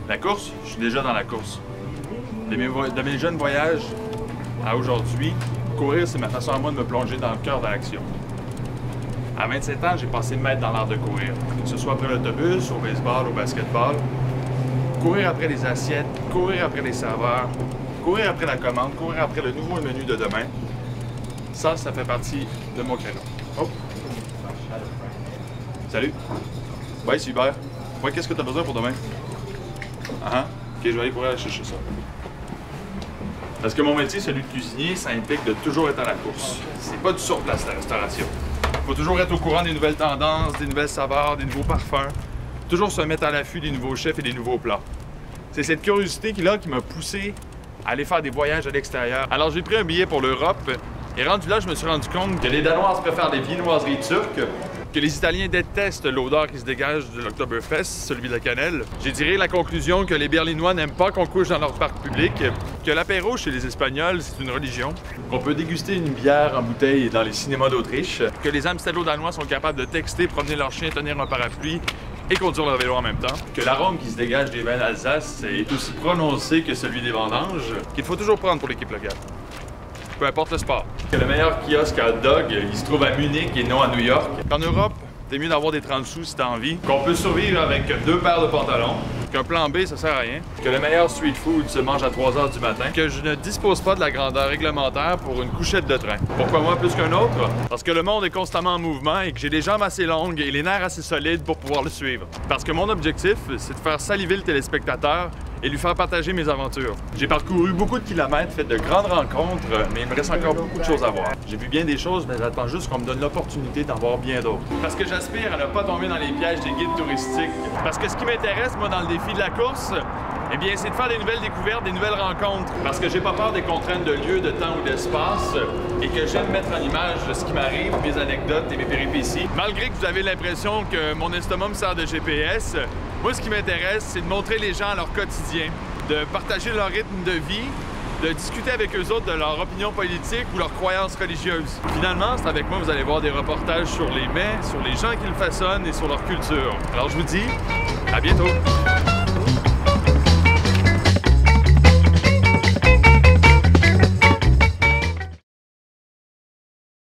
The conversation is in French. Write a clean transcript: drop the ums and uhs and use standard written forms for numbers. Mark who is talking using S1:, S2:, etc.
S1: La course, je suis déjà dans la course. De mes jeunes voyages à aujourd'hui, courir, c'est ma façon à moi de me plonger dans le cœur de l'action. À 27 ans, j'ai passé maître dans l'art de courir. Que ce soit après l'autobus, au baseball, au basketball. Courir après les assiettes, courir après les serveurs, courir après la commande, courir après le nouveau menu de demain. Ça fait partie de mon créneau. Oh! Salut! Ouais, c'est Hubert. Ouais, qu'est-ce que tu as besoin pour demain? Ah, ok, je vais aller courir aller chercher ça. Parce que mon métier, celui de cuisinier, ça implique de toujours être à la course. C'est pas du surplace, la restauration. Il faut toujours être au courant des nouvelles tendances, des nouvelles saveurs, des nouveaux parfums. Toujours se mettre à l'affût des nouveaux chefs et des nouveaux plats. C'est cette curiosité qui m'a poussé à aller faire des voyages à l'extérieur. Alors j'ai pris un billet pour l'Europe et rendu là, je me suis rendu compte que les Danoises préfèrent les viennoiseries turques, que les Italiens détestent l'odeur qui se dégage de l'Oktoberfest, celui de la cannelle. J'ai tiré la conclusion que les Berlinois n'aiment pas qu'on couche dans leur parc public, que l'apéro chez les Espagnols, c'est une religion, qu'on peut déguster une bière en bouteille dans les cinémas d'Autriche, que les Amstello-Danois sont capables de texter, promener leur chien, tenir un parapluie et conduire leur vélo en même temps, que l'arôme qui se dégage des vins d'Alsace est aussi prononcé que celui des vendanges, qu'il faut toujours prendre pour l'équipe locale. Peu importe le sport. Que le meilleur kiosque à hot dog, il se trouve à Munich et non à New York. Qu'en Europe, t'es mieux d'avoir des 30 sous si t'as envie. Qu'on peut survivre avec 2 paires de pantalons. Qu'un plan B, ça sert à rien. Que le meilleur street food se mange à 3 h du matin. Que je ne dispose pas de la grandeur réglementaire pour une couchette de train. Pourquoi moi plus qu'un autre? Parce que le monde est constamment en mouvement et que j'ai des jambes assez longues et les nerfs assez solides pour pouvoir le suivre. Parce que mon objectif, c'est de faire saliver le téléspectateur et lui faire partager mes aventures. J'ai parcouru beaucoup de kilomètres, fait de grandes rencontres, mais il me reste encore beaucoup de choses à voir. J'ai vu bien des choses, mais j'attends juste qu'on me donne l'opportunité d'en voir bien d'autres. Parce que j'aspire à ne pas tomber dans les pièges des guides touristiques. Parce que ce qui m'intéresse, moi, dans le défi de la course, eh bien, c'est de faire des nouvelles découvertes, des nouvelles rencontres. Parce que j'ai pas peur des contraintes de lieu, de temps ou d'espace et que j'aime mettre en image ce qui m'arrive, mes anecdotes et mes péripéties. Malgré que vous avez l'impression que mon estomac me sert de GPS, moi, ce qui m'intéresse, c'est de montrer les gens leur quotidien, de partager leur rythme de vie, de discuter avec eux autres de leur opinion politique ou leurs croyances religieuses. Finalement, c'est avec moi que vous allez voir des reportages sur les mets, sur les gens qui le façonnent et sur leur culture. Alors, je vous dis à bientôt!